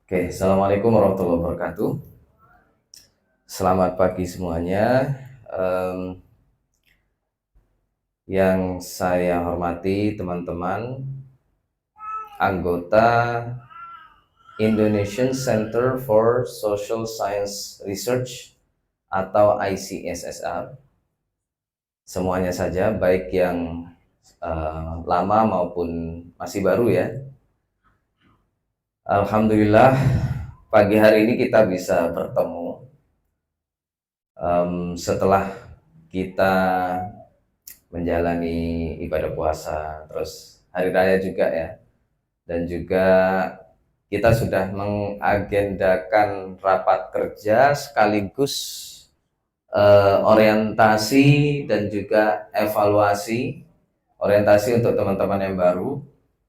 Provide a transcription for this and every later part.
Oke, Assalamualaikum warahmatullahi wabarakatuh. Selamat pagi semuanya. Em, yang saya hormati teman-teman anggota Indonesian Center for Social Science Research atau ICSSR. Semuanya saja, baik yang lama maupun masih baru ya. Alhamdulillah, pagi hari ini kita bisa bertemu setelah kita menjalani ibadah puasa, terus hari raya juga ya, dan juga kita sudah mengagendakan rapat kerja sekaligus orientasi dan juga evaluasi. Orientasi untuk teman-teman yang baru,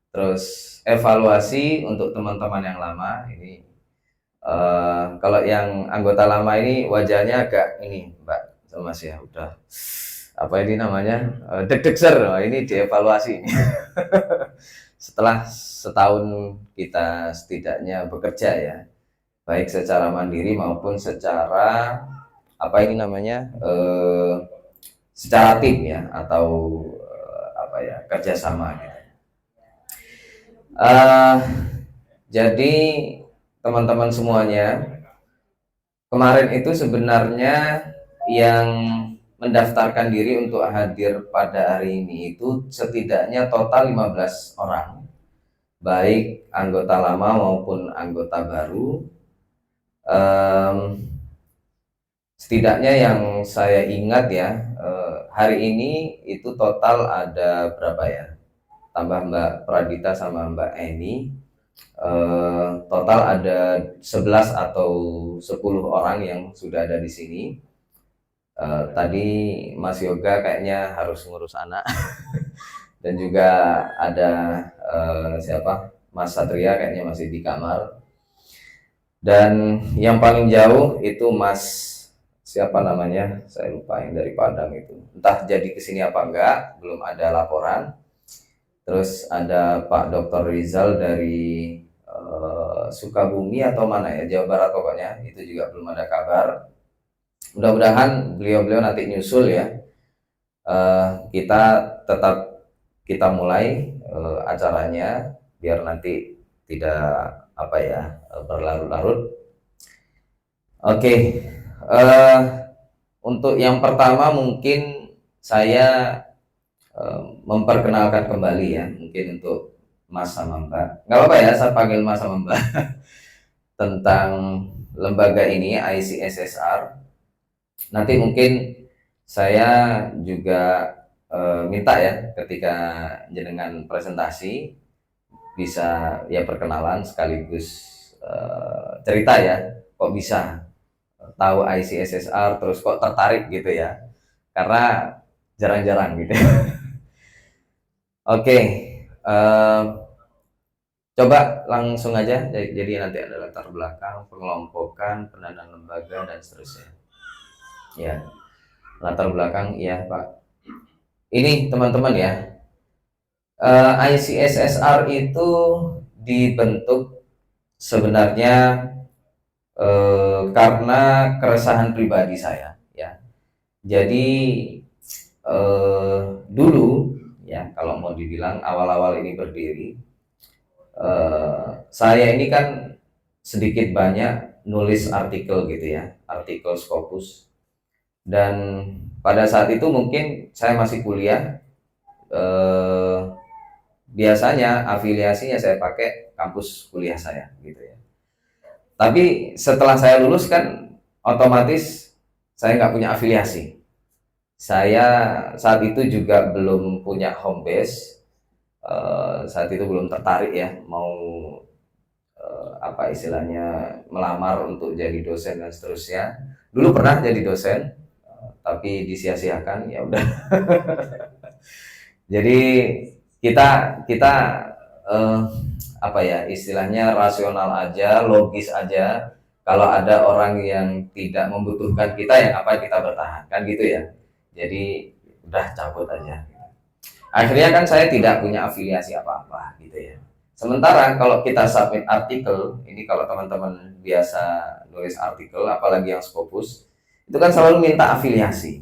terus evaluasi untuk teman-teman yang lama. Ini kalau yang anggota lama ini wajahnya agak ini Mbak Mas ya, udah apa ini namanya, deg-degser. Ini dievaluasi setelah setahun kita setidaknya bekerja ya, baik secara mandiri maupun secara apa ini namanya, secara tim ya, atau apa ya, kerjasama gitu. Uh, jadi teman-teman semuanya, kemarin itu sebenarnya yang mendaftarkan diri untuk hadir pada hari ini itu setidaknya total 15 orang, baik anggota lama maupun anggota baru. Setidaknya yang saya ingat ya, hari ini itu total ada berapa ya, tambah Mbak Pradita sama Mbak Eni, total ada 11 atau 10 orang yang sudah ada di sini. Tadi Mas Yoga kayaknya harus ngurus anak dan juga ada siapa, Mas Satria kayaknya masih di kamar, dan yang paling jauh itu Mas siapa namanya, saya lupa, yang dari Padang itu, entah jadi kesini apa enggak, belum ada laporan. Terus ada Pak Dr. Rizal dari Sukabumi atau mana ya, Jawa Barat pokoknya, itu juga belum ada kabar. Mudah-mudahan beliau-beliau nanti nyusul ya. Kita tetap kita mulai acaranya biar nanti tidak apa ya, berlarut-larut. Oke, untuk yang pertama mungkin saya memperkenalkan kembali ya, mungkin untuk Mas sama Mbak, nggak apa-apa ya saya panggil Mas sama Mbak, tentang lembaga ini ICSSR. Nanti mungkin saya juga minta ya, ketika jenengan presentasi bisa ya perkenalan sekaligus cerita ya, kok bisa tahu ICSSR, terus kok tertarik gitu ya, karena jarang-jarang gitu. Oke, coba langsung aja. Jadi nanti ada latar belakang, pengelompokan, pendanaan lembaga dan seterusnya. Ya, latar belakang ya Pak. Ini teman-teman ya, ICSSR itu dibentuk sebenarnya karena keresahan pribadi saya ya. Jadi dulu ya, kalau mau dibilang awal-awal ini berdiri, saya ini kan sedikit banyak nulis artikel gitu ya, artikel Scopus. Dan pada saat itu mungkin saya masih kuliah, eh, biasanya afiliasinya saya pakai kampus kuliah saya gitu ya. Tapi setelah saya lulus kan otomatis saya nggak punya afiliasi. Saya saat itu juga belum punya home base, saat itu belum tertarik ya mau apa istilahnya, melamar untuk jadi dosen dan seterusnya. Dulu pernah jadi dosen, tapi disia-siakan ya udah. Jadi kita kita eh, apa ya istilahnya, rasional aja, logis aja. Kalau ada orang yang tidak membutuhkan kita, yang apa kita bertahan kan gitu ya. Jadi udah cabut aja. Akhirnya kan saya tidak punya afiliasi apa-apa gitu ya. Sementara kalau kita submit artikel, ini kalau teman-teman biasa nulis artikel, apalagi yang Scopus, itu kan selalu minta afiliasi.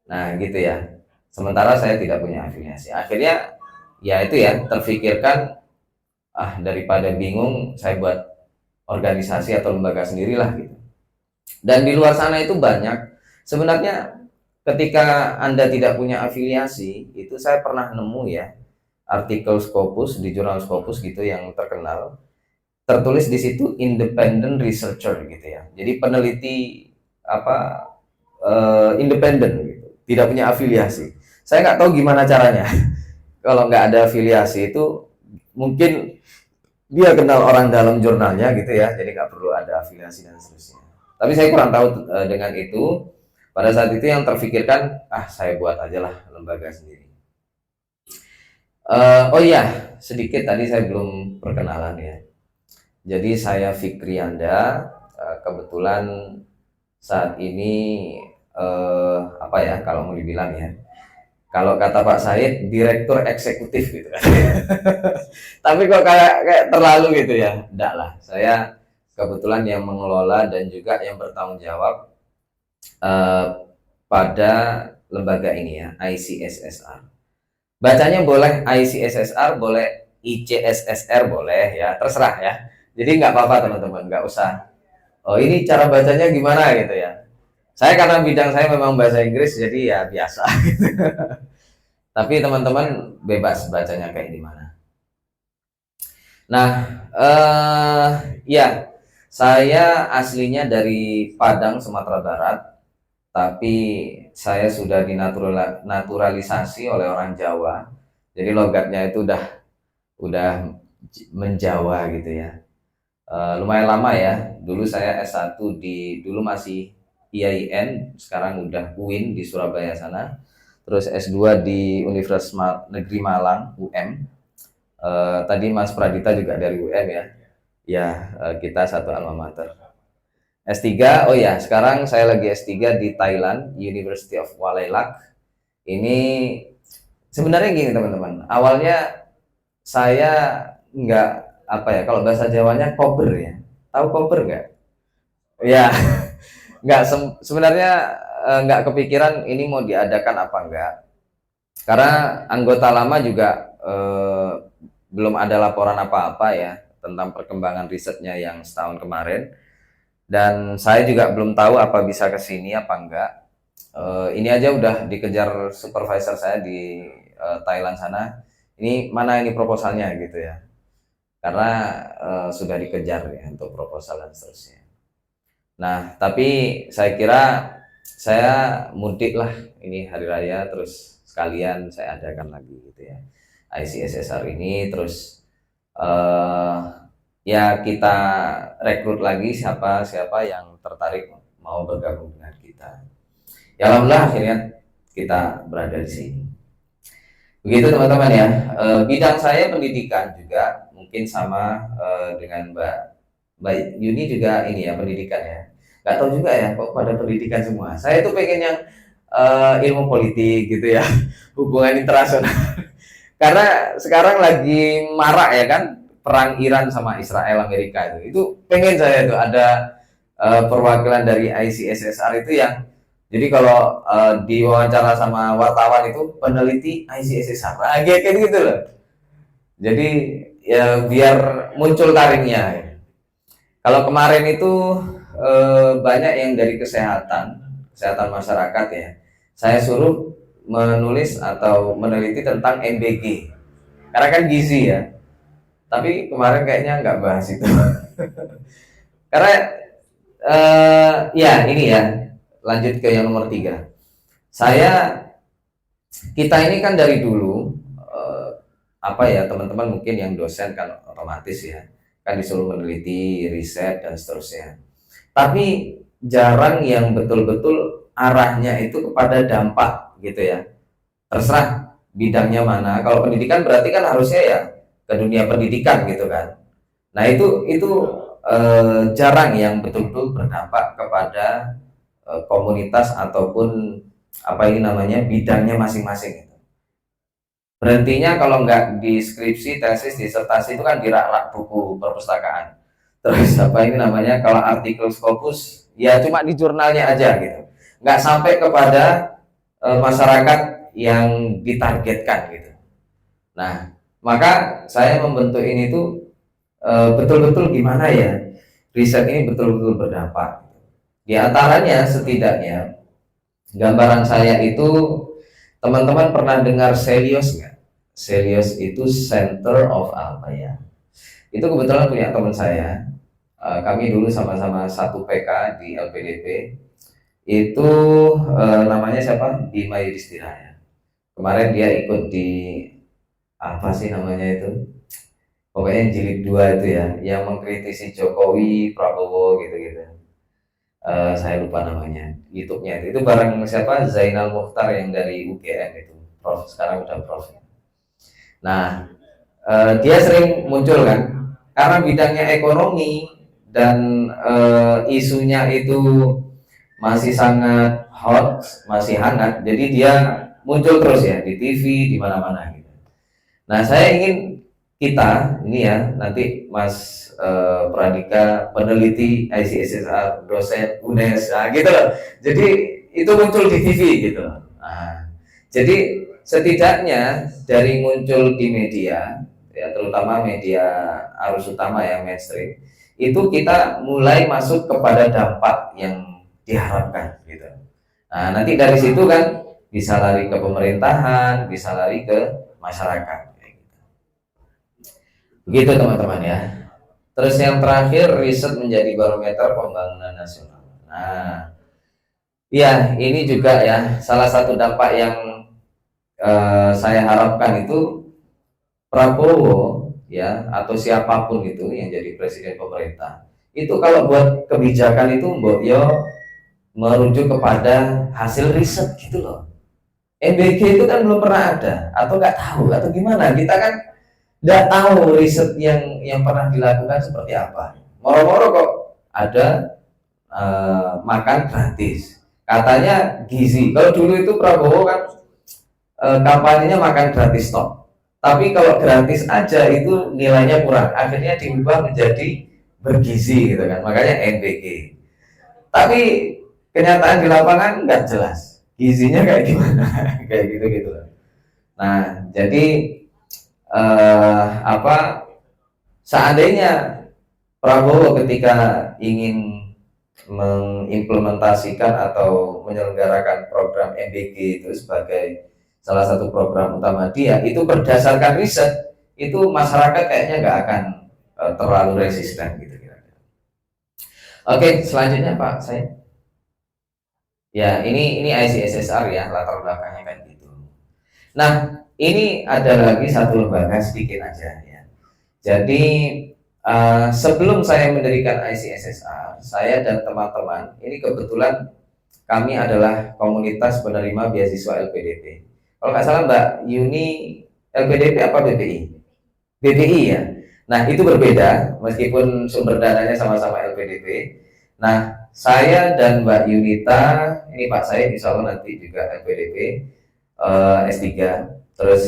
Nah, gitu ya. Sementara saya tidak punya afiliasi. Akhirnya ya itu ya, terfikirkan daripada bingung, saya buat organisasi atau lembaga sendirilah gitu. Dan di luar sana itu banyak. Sebenarnya ketika Anda tidak punya afiliasi, itu saya pernah nemu ya artikel Scopus di jurnal Scopus gitu yang terkenal, tertulis di situ independent researcher gitu ya. Jadi peneliti apa independen gitu, tidak punya afiliasi. Saya nggak tahu gimana caranya. Kalau nggak ada afiliasi itu mungkin dia kenal orang dalam jurnalnya gitu ya, jadi nggak perlu ada afiliasi dan seterusnya. Tapi saya kurang tahu dengan itu. Pada saat itu yang terfikirkan, saya buat aja lah lembaga sendiri. Oh iya, sedikit tadi saya belum perkenalan ya. Jadi saya Fikrianda, kebetulan saat ini apa ya kalau mau dibilang ya. Kalau kata Pak Said, direktur eksekutif gitu kan. Tapi kok kayak terlalu gitu ya. Enggak lah, saya kebetulan yang mengelola dan juga yang bertanggung jawab pada lembaga ini ya, ICSSR. Bacanya boleh ICSSR, boleh ICSSR, boleh ya, terserah ya. Jadi nggak apa-apa teman-teman, nggak usah. Oh ini cara bacanya gimana gitu ya. Saya karena bidang saya memang bahasa Inggris, jadi ya biasa. Tapi teman-teman bebas bacanya kayak gimana. Nah, ya saya aslinya dari Padang, Sumatera Barat. Tapi saya sudah dinaturalisasi oleh orang Jawa. Jadi logatnya itu udah menjawa gitu ya. Lumayan lama ya. Dulu saya S1 dulu masih IAIN, sekarang udah UIN di Surabaya sana. Terus S2 di Universitas Negeri Malang, UM. Tadi Mas Pradita juga dari UM ya. Ya, kita satu alma mater. S3, oh ya, sekarang saya lagi S3 di Thailand, University of Walailak. Ini sebenarnya gini teman-teman, awalnya saya nggak, apa ya, kalau bahasa Jawanya kober ya. Tahu kober nggak? Ya, nggak sebenarnya nggak kepikiran ini mau diadakan apa enggak. Karena anggota lama juga belum ada laporan apa-apa ya tentang perkembangan risetnya yang setahun kemarin. Dan saya juga belum tahu apa bisa ke sini apa enggak. Ini aja udah dikejar supervisor saya di Thailand sana. Ini mana ini proposalnya gitu ya. Karena sudah dikejar ya untuk proposal dan seterusnya. Nah, tapi saya kira saya mudik lah ini hari raya, terus sekalian saya adakan lagi gitu ya. ICSSR ini terus ya kita rekrut lagi siapa yang tertarik mau bergabung dengan kita. Ya alhamdulillah akhirnya kita berada di sini. Begitu teman-teman ya. Bidang saya pendidikan juga, mungkin sama dengan Mbak Yuni juga ini ya pendidikan ya. Gak tahu juga ya kok pada pendidikan semua. Saya tuh pengen yang ilmu politik gitu ya, hubungan internasional. Karena sekarang lagi marak ya kan perang Iran sama Israel Amerika itu pengen saya tuh ada perwakilan dari ICSSR itu yang jadi kalau diwawancara sama wartawan itu peneliti ICSSR kayak gitu loh. Jadi ya biar muncul taringnya ya. Kalau kemarin itu banyak yang dari kesehatan masyarakat ya, saya suruh menulis atau meneliti tentang MBG karena kan gizi ya. Tapi kemarin kayaknya nggak bahas itu. Karena ya ini ya, lanjut ke yang nomor 3. Kita ini kan dari dulu apa ya teman-teman mungkin yang dosen kan otomatis ya kan disuruh meneliti, riset dan seterusnya. Tapi jarang yang betul-betul arahnya itu kepada dampak gitu ya. Terserah bidangnya mana. Kalau pendidikan berarti kan harusnya ya ke dunia pendidikan gitu kan. Nah itu jarang yang betul-betul berdampak kepada komunitas ataupun apa ini namanya bidangnya masing-masing. Berhentinya kalau nggak di skripsi, tesis, disertasi itu kan di rak-rak buku perpustakaan. Terus apa ini namanya, kalau artikel Scopus ya cuma di jurnalnya aja gitu, nggak sampai kepada masyarakat yang ditargetkan gitu. Nah, maka saya membentuk ini tuh betul-betul gimana ya riset ini betul-betul berdampak. Di antaranya setidaknya gambaran saya itu, teman-teman pernah dengar Celios nggak? Celios itu Center of apa ya? Itu kebetulan punya teman saya. Kami dulu sama-sama satu PK di LPDP. Itu namanya siapa? Bima Yudhistira ya. Kemarin dia ikut di apa sih namanya itu? Pokoknya jilid 2 itu ya, yang mengkritisi Jokowi, Prabowo gitu-gitu. Saya lupa namanya, YouTube-nya itu bareng siapa, Zainal Mukhtar yang dari UGM itu, Prof, sekarang udah Prof. Nah, dia sering muncul kan karena bidangnya ekonomi, dan isunya itu masih sangat hot, masih hangat, jadi dia muncul terus ya di TV, di mana-mana gitu. Nah, saya ingin kita ini ya, nanti Mas Pradika, peneliti ICSSR, dosen UNES, nah, gitu loh. Jadi itu muncul di TV gitu. Nah, jadi setidaknya dari muncul di media, ya terutama media arus utama ya, mainstream, itu kita mulai masuk kepada dampak yang diharapkan gitu. Nah, nanti dari situ kan bisa lari ke pemerintahan, bisa lari ke masyarakat. Begitu teman-teman ya. Terus yang terakhir, riset menjadi barometer pembangunan nasional. Nah, ya ini juga ya salah satu dampak yang saya harapkan itu, Prabowo ya atau siapapun itu yang jadi presiden pemerintah itu kalau buat kebijakan itu mbok yo merujuk kepada hasil riset gitu loh. MBG itu kan belum pernah ada, atau nggak tahu, atau gimana, kita kan nggak tahu riset yang pernah dilakukan seperti apa. Moro-moro kok ada makan gratis, katanya gizi. Kalau dulu itu Prabowo kan kampanyenya makan gratis stop, tapi kalau gratis aja itu nilainya kurang, akhirnya diubah menjadi bergizi gitu kan, makanya NBG. Tapi kenyataan di lapangan nggak jelas gizinya kayak gimana. Kayak gitu. Nah, jadi apa, seandainya Prabowo ketika ingin mengimplementasikan atau menyelenggarakan program MBG itu sebagai salah satu program utama dia, itu berdasarkan riset, itu masyarakat kayaknya nggak akan terlalu resisten gitu kira-kira. Oke, selanjutnya Pak, saya ya ini ICSSR ya, latar belakangnya kan gitu. Nah, ini ada lagi satu lembaga sedikit aja ya. Jadi sebelum saya mendirikan ICSSR, saya dan teman-teman ini kebetulan kami adalah komunitas penerima beasiswa LPDP. Kalau nggak salah Mbak Yuni LPDP apa BPI? BPI ya. Nah, itu berbeda meskipun sumber dananya sama-sama LPDP. Nah, saya dan Mbak Yunita, ini Pak saya insya Allah nanti juga LPDP S3. Terus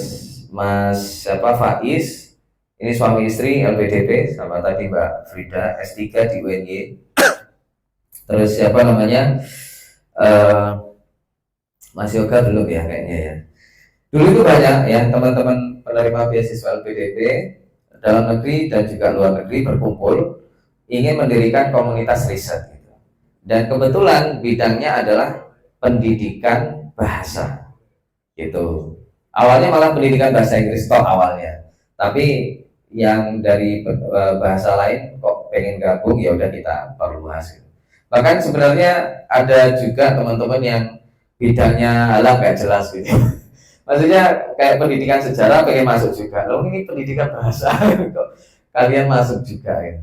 Mas siapa, Faiz, ini suami istri LPDP, sama tadi Mbak Frida S3 di UNY. Terus siapa namanya, Mas Yoga belum ya kayaknya ya. Dulu itu banyak ya teman-teman penerima beasiswa LPDP dalam negeri dan juga luar negeri berkumpul ingin mendirikan komunitas riset gitu. Dan kebetulan bidangnya adalah pendidikan bahasa gitu. Awalnya malah pendidikan bahasa Inggris toh awalnya, tapi yang dari bahasa lain kok pengen gabung, ya udah kita perluas gitu. Bahkan sebenarnya ada juga teman-teman yang bidangnya halah nggak jelas gitu. Maksudnya kayak pendidikan sejarah pengen masuk juga, loh ini pendidikan bahasa kok kalian masuk juga ya.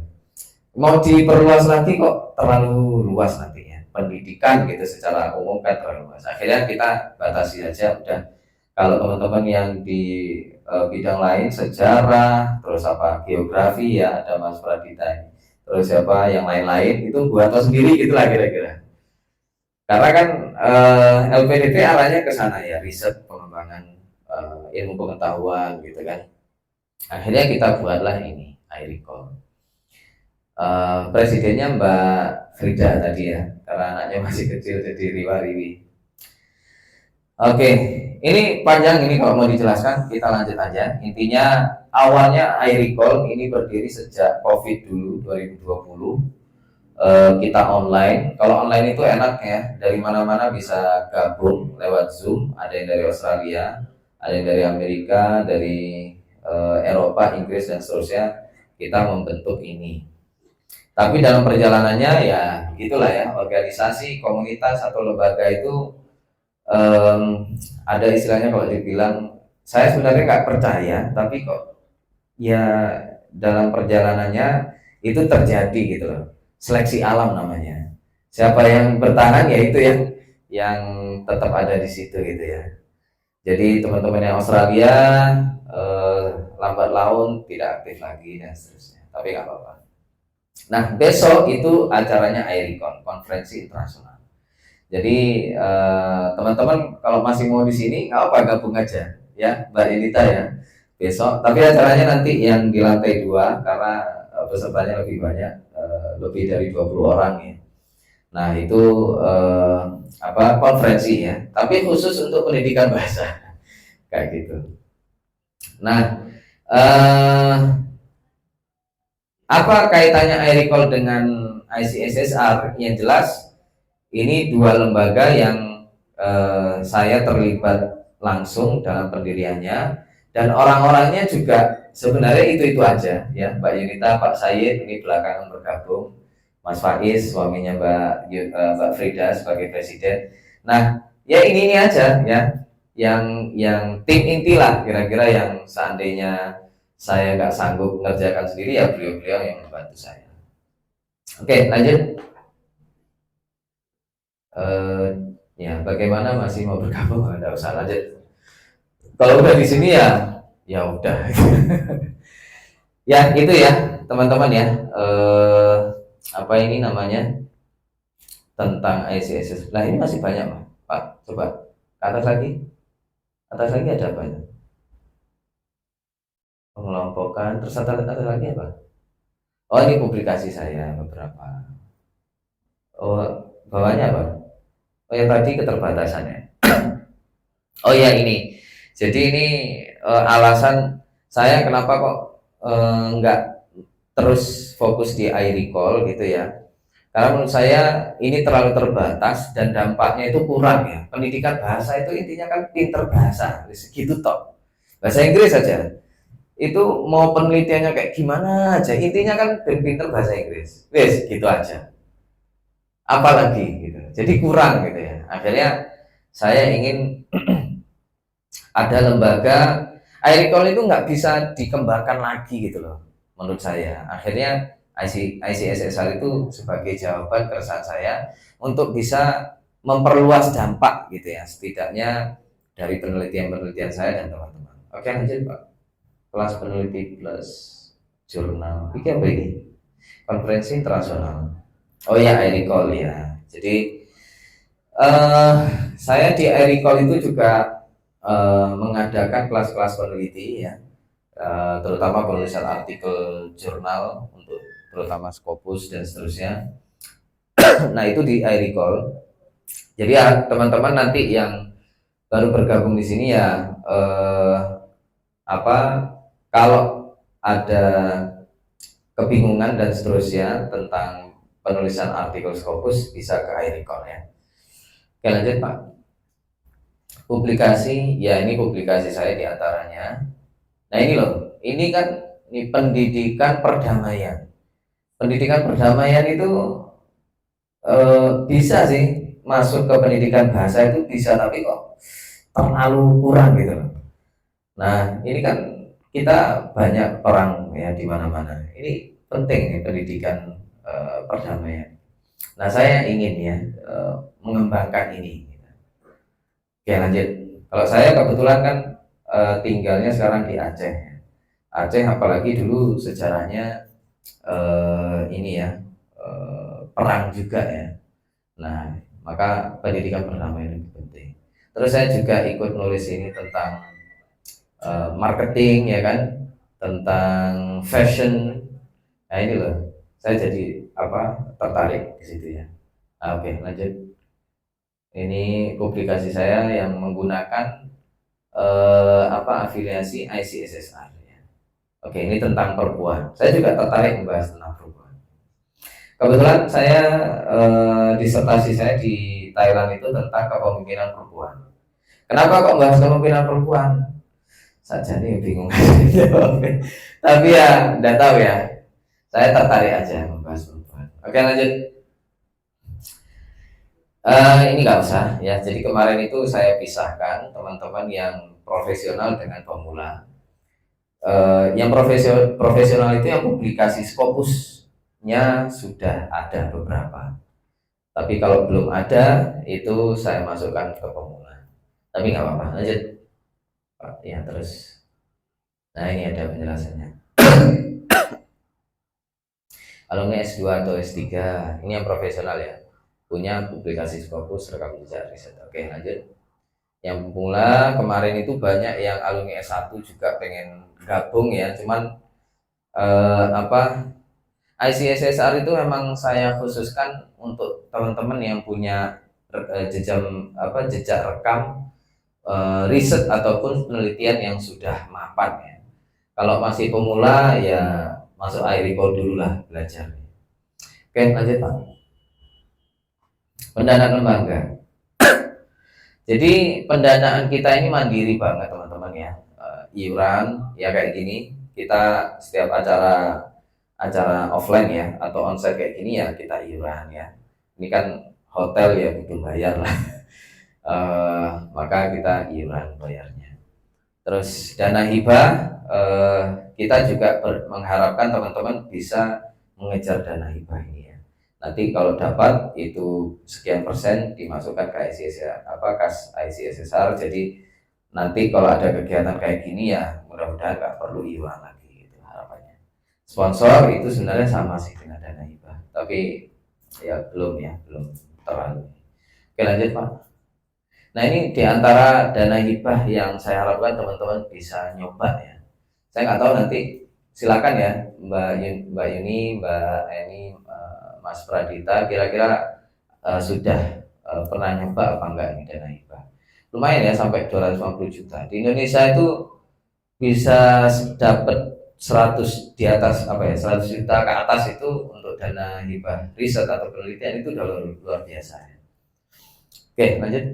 Mau diperluas lagi kok terlalu luas nantinya, pendidikan gitu secara umum kan terlalu luas. Akhirnya kita batasi aja udah. Kalau teman-teman yang di bidang lain, sejarah, terus apa, geografi ya ada Mas Pradita, terus siapa yang lain-lain itu buat sendiri gitulah kira-kira. Karena kan LPDP arahnya ke sana ya, riset pengembangan ilmu pengetahuan gitu kan. Akhirnya kita buatlah ini iRecall. Presidennya Mbak Frida tadi ya, karena anaknya masih kecil jadi riwa-riwi. Oke, ini panjang ini kalau mau dijelaskan kita lanjut aja. Intinya awalnya iRecall ini berdiri sejak COVID dulu 2020. Kita online. Kalau online itu enak ya, dari mana-mana bisa gabung lewat Zoom. Ada yang dari Australia, ada yang dari Amerika, dari Eropa, Inggris dan seterusnya. Kita membentuk ini. Tapi dalam perjalanannya ya gitulah ya, organisasi, komunitas atau lembaga itu ada istilahnya kalau dibilang, saya sebenarnya nggak percaya, tapi kok ya dalam perjalanannya itu terjadi gitu loh. Seleksi alam namanya. Siapa yang bertahan ya itu yang tetap ada di situ gitu ya. Jadi teman-teman yang Australia lambat laun tidak aktif lagi dan seterusnya. Tapi nggak apa-apa. Nah, besok itu acaranya iRecall, konferensi internasional. Jadi teman-teman kalau masih mau di sini nggak apa gabung aja ya, Mbak Inita ya. Besok, tapi acaranya nanti yang di lantai 2 karena pesertanya lebih banyak, lebih dari 20 orang ya. Nah, itu konferensi ya, tapi khusus untuk pendidikan bahasa kayak gitu. Nah, apa kaitannya iRecall dengan ICSSR? Yang jelas ini dua lembaga yang saya terlibat langsung dalam pendiriannya, dan orang-orangnya juga sebenarnya itu aja ya. Mbak Yunita, Pak Said ini belakangan bergabung, Mas Faiz suaminya Mbak Frida sebagai presiden. Nah ya ini aja ya, yang tim inti lah kira-kira, yang seandainya saya nggak sanggup mengerjakan sendiri ya beliau-beliau yang membantu saya. Oke, lanjut. Ya bagaimana, masih mau bergabung? Nggak usah lanjut. Kalau udah di sini ya udah. Ya itu ya teman-teman ya. Apa ini namanya, tentang ICSS. Nah ini masih banyak Pak. Coba atas lagi ada apa ya? Pengelompokan. Terus atas lagi apa? Oh ini publikasi saya beberapa. Oh bawahnya apa? Oh yang tadi keterbatasannya. Oh ya ini. Jadi ini alasan saya kenapa kok nggak terus fokus di iRecall gitu ya. Karena menurut saya ini terlalu terbatas dan dampaknya itu kurang ya. Pendidikan bahasa itu intinya kan pinter bahasa, gitu toh. Bahasa Inggris saja. Itu mau penelitiannya kayak gimana aja, intinya kan pinter bahasa Inggris. Wes, gitu aja. Apalagi gitu. Jadi kurang gitu ya. Akhirnya saya ingin ada lembaga. iRecall itu nggak bisa dikembangkan lagi gitu loh menurut saya. Akhirnya ICSSR itu sebagai jawaban keresahan saya untuk bisa memperluas dampak gitu ya, setidaknya dari penelitian saya dan teman-teman. Oke lanjut Pak. Kelas peneliti plus jurnal ini apa ini? Konferensi internasional. Oh ya iRecall ya. Jadi saya di iRecall itu juga mengadakan kelas-kelas peneliti ya, terutama penulisan artikel jurnal untuk terutama Scopus dan seterusnya. Nah itu di iRecall. Jadi ya teman-teman nanti yang baru bergabung di sini ya kalau ada kebingungan dan seterusnya tentang penulisan artikel Scopus bisa ke iRecall ya. Oke lanjut Pak. Publikasi, ya ini publikasi saya diantaranya. Nah ini loh, ini kan ini pendidikan perdamaian. Pendidikan perdamaian itu bisa sih masuk ke pendidikan bahasa itu bisa, tapi kok terlalu kurang gitu loh. Nah ini kan kita banyak perang ya di mana-mana. Ini penting nih pendidikan perdamaian. Nah saya ingin ya mengembangkan ini. Oke lanjut. Kalau saya kebetulan kan tinggalnya sekarang di Aceh. Aceh apalagi dulu sejarahnya ini ya perang juga ya. Nah maka pendidikan perdamaian itu penting. Terus saya juga ikut nulis ini tentang marketing ya kan, tentang fashion. Nah ini loh, saya jadi tertarik di situ ya. Nah, oke, lanjut. Ini publikasi saya yang menggunakan afiliasi ICSSR ya. Oke, ini tentang perempuan. Saya juga tertarik membahas tentang perempuan. Kebetulan saya disertasi saya di Thailand itu tentang kepemimpinan perempuan. Kenapa kok bahas kepemimpinan perempuan? Saja nih bingung. Tapi ya, tidak tahu ya. Saya tertarik aja membahas perempuan. Oke, lanjut. Ini nggak usah ya. Jadi kemarin itu saya pisahkan teman-teman yang profesional dengan pemula. Yang profesional itu yang publikasi Scopusnya sudah ada beberapa. Tapi kalau belum ada itu saya masukkan ke pemula. Tapi nggak apa-apa. Lanjut. Ya terus. Nah ini ada penjelasannya. Alumni S2 atau S3 ini yang profesional ya, punya publikasi Scopus rekam jejak riset. Oke lanjut. Yang pemula kemarin itu banyak yang alumni S1 juga pengen gabung ya, cuman ICSSR itu memang saya khususkan untuk teman-teman yang punya jejak rekam riset ataupun penelitian yang sudah mapan ya. Kalau masih pemula ya masuk iReport dulu lah belajar. Oke lanjut Pak. Pendanaan lembaga. Jadi pendanaan kita ini mandiri banget teman-teman ya. Iuran ya kayak gini, kita setiap acara offline ya atau onsite kayak gini ya kita iuran ya. Ini kan hotel ya butuh bayar lah. Maka kita iuran bayarnya. Terus dana hibah kita juga mengharapkan teman-teman bisa mengejar dana hibah ini ya. Nanti kalau dapat itu sekian persen dimasukkan ke kas ICSSR. Jadi nanti kalau ada kegiatan kayak gini ya mudah-mudahan nggak perlu iuran lagi gitu harapannya. Sponsor itu sebenarnya sama sih dengan dana hibah, tapi ya belum terlalu. Oke lanjut Pak. Nah ini diantara dana hibah yang saya harapkan teman-teman bisa nyoba ya. Saya nggak tahu nanti silakan ya Mbak Yuni, Mbak Eni, Mas Pradita, kira-kira sudah pernah nyoba apa enggak ini dana hibah? Lumayan ya sampai 250 juta. Di Indonesia itu bisa dapat 100 di atas 100 juta ke atas itu untuk dana hibah riset atau penelitian itu udah luar biasa ya. Oke lanjut.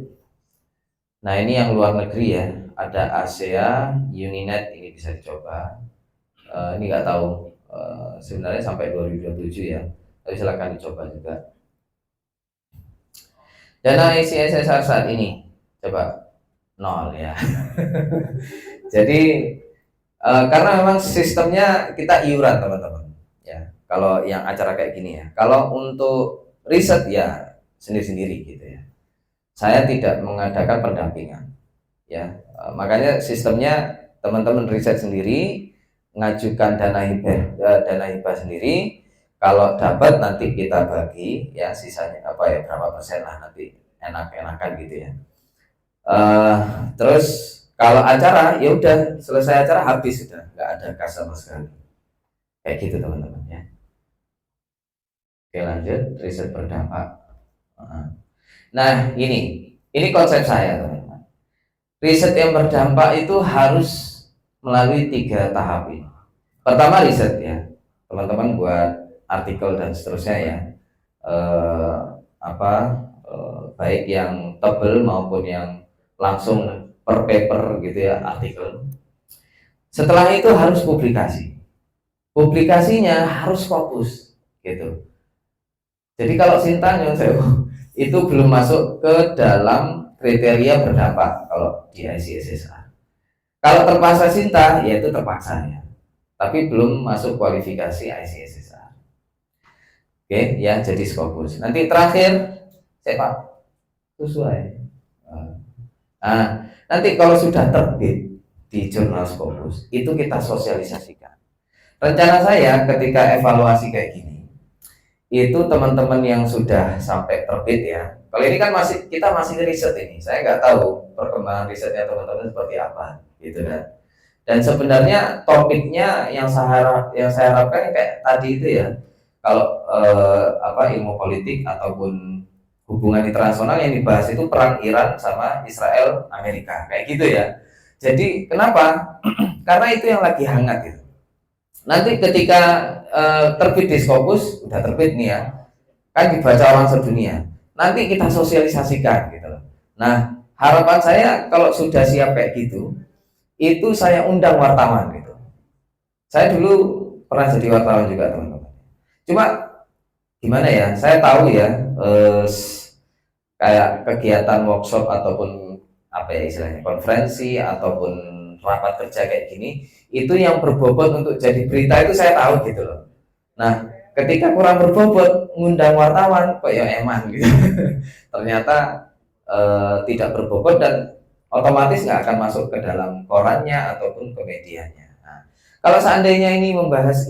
Nah ini yang luar negeri ya, ada ASEA, Uninet, ini bisa dicoba. Ini nggak tahu sebenarnya sampai 2027 ya, tapi silakan dicoba juga. Dana ICSSR saat ini coba 0 ya. Jadi karena memang sistemnya kita iuran teman-teman ya. Kalau yang acara kayak gini ya, kalau untuk riset ya sendiri-sendiri gitu ya. Saya tidak mengadakan pendampingan ya. Makanya sistemnya teman-teman riset sendiri, ngajukan dana hibah sendiri. Kalau dapat nanti kita bagi ya, sisanya berapa persen lah nanti enak-enakan gitu ya. Terus kalau acara ya udah selesai acara habis sudah, nggak ada kas sama sekali. Kayak gitu teman-teman ya. Oke lanjut, riset berdampak. Nah ini konsep saya teman-teman. Riset yang berdampak itu harus melalui 3 tahap ini. Pertama riset ya, teman-teman buat artikel dan seterusnya ya, baik yang tebel maupun yang langsung per paper gitu ya artikel. Setelah itu harus publikasi. Publikasinya harus fokus gitu. Jadi kalau Sintayong itu belum masuk ke dalam kriteria berdampak kalau di ICSSR. Kalau terpaksa cinta, ya itu terpaksa ya. Tapi belum masuk kualifikasi ICSSR. Oke, ya jadi Scopus. Nanti terakhir, Pak sesuai. Nah, nanti kalau sudah terbit di jurnal Scopus, itu kita sosialisasikan. Rencana saya ketika evaluasi kayak gini, itu teman-teman yang sudah sampai terbit ya. Kalau ini kan kita masih riset ini, saya nggak tahu perkembangan risetnya teman-teman seperti apa, gitu kan. Dan sebenarnya topiknya yang saya harapkan kayak tadi itu ya, kalau ilmu politik ataupun hubungan internasional yang dibahas itu perang Iran sama Israel Amerika kayak gitu ya. Jadi kenapa? Karena itu yang lagi hangat gitu. Nanti ketika terbit di Scopus, udah terbit nih ya, kan dibaca orang sedunia. Nanti kita sosialisasikan gitu loh. Nah, harapan saya kalau sudah siap kayak gitu, itu saya undang wartawan gitu. Saya dulu pernah jadi wartawan juga teman-teman. Cuma gimana ya? Saya tahu ya, kayak kegiatan workshop ataupun apa ya istilahnya konferensi ataupun rapat kerja kayak gini, itu yang berbobot untuk jadi berita itu saya tahu gitu loh. Nah, ketika kurang berbobot ngundang wartawan kok ya eman gitu. Ternyata tidak berbobot dan otomatis nggak akan masuk ke dalam korannya ataupun ke medianya. Nah, kalau seandainya ini membahas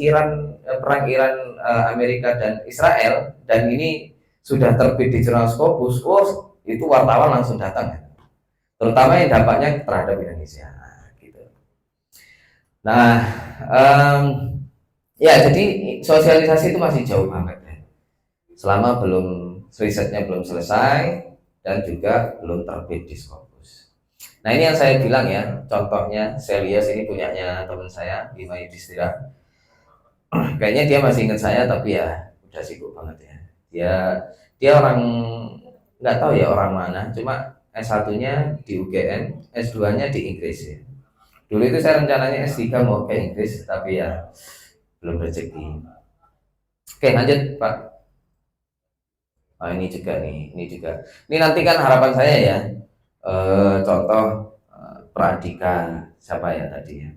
perang Iran, Amerika dan Israel, dan ini sudah terbit di jurnal Scopus, itu wartawan langsung datang, terutama yang dampaknya terhadap Indonesia. Nah, gitu. Nah, ya jadi sosialisasi itu masih jauh banget ya. Selama risetnya belum selesai dan juga belum terbit di Scopus. Nah ini yang saya bilang ya, contohnya Celias ini punyanya teman saya Bima Yudhistira. Kayaknya dia masih ingat saya tapi ya udah sibuk banget ya. Dia orang nggak tahu ya orang mana, cuma S1-nya di UGM, S2-nya di Inggris ya. Dulu itu saya rencananya S3 mau ke Inggris tapi ya belum rezeki. Oke lanjut Pak. Ini juga nih, ini nanti kan harapan saya ya, contoh Pradika siapa ya tadi ya,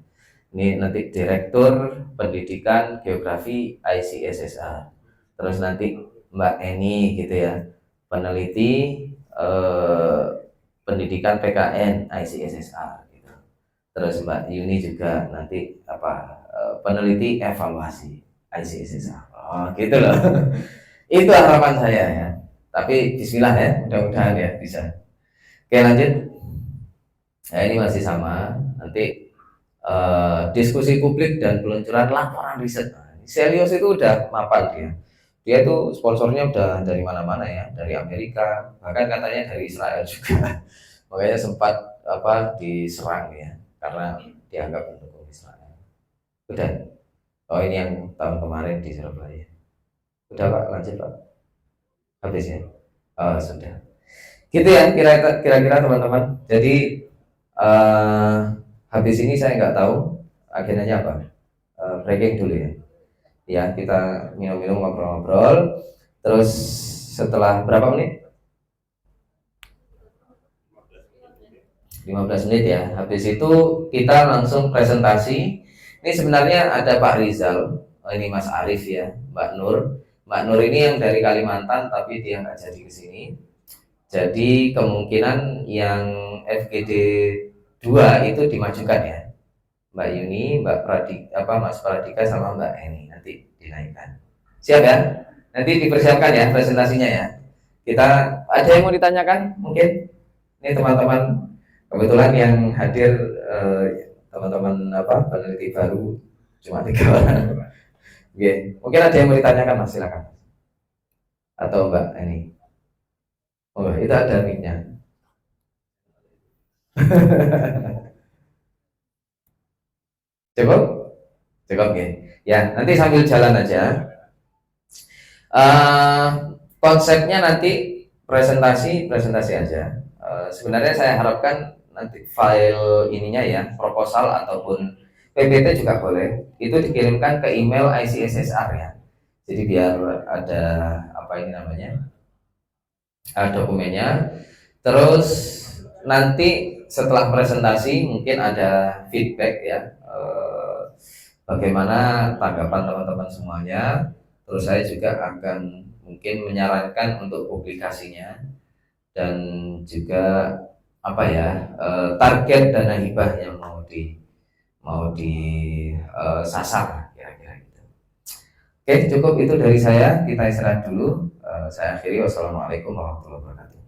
ini nanti Direktur Pendidikan Geografi ICSSR, terus nanti Mbak Eni gitu ya, peneliti Pendidikan PKN ICSSR gitu. Terus Mbak Yuni juga nanti peneliti evaluasi ICSSR. Oh gitu loh. Itu harapan saya ya. Tapi bismillah ya, mudah-mudahan ya bisa. Oke lanjut. Nah ini masih sama. Nanti diskusi publik dan peluncuran laporan riset. Celios itu udah mapan dia. Dia itu sponsornya udah dari mana-mana ya, dari Amerika, bahkan katanya dari Israel juga. Makanya sempat diserang ya, karena dianggap mendukung Israel. Udah. Oh ini yang tahun kemarin di Surabaya. Udah Pak, lanjut Pak. Habis ya? Oh sudah. Gitu ya kira-kira teman-teman. Jadi habis ini saya nggak tahu agendanya apa. Breaking dulu ya. Ya kita minum-minum ngobrol-ngobrol. Terus setelah berapa menit? 15 menit ya. Habis itu kita langsung presentasi. Ini sebenarnya ada Pak Rizal, ini Mas Arif ya, Mbak Nur. Mbak Nur ini yang dari Kalimantan tapi dia nggak jadi ke sini. Jadi kemungkinan yang FGD 2 itu dimajukan ya. Mbak Yuni, Mas Pradika sama Mbak Eni nanti dinaikkan. Siap ya? Nanti dipersiapkan ya presentasinya ya. Kita ada yang mau ditanyakan mungkin? Ini teman-teman kebetulan yang hadir teman-teman peneliti baru cuma 3 orang. Oke, mungkin ada yang mau ditanyakan Mas, silakan. Atau Mbak ini. Oh, itu ada mic-nya. Cukup? Cukup ya. Ya, nanti sambil jalan aja. Konsepnya nanti presentasi aja. Sebenarnya saya harapkan nanti file ininya ya, proposal ataupun PPT juga boleh, itu dikirimkan ke email ICSSR ya. Jadi biar ada dokumennya. Terus nanti setelah presentasi mungkin ada feedback ya, bagaimana tanggapan teman-teman semuanya. Terus saya juga akan mungkin menyarankan untuk publikasinya dan juga target dana hibah yang mau disasar kira-kira gitu. Oke, cukup itu dari saya. Kita istirahat dulu. Saya akhiri. Wassalamualaikum warahmatullahi wabarakatuh.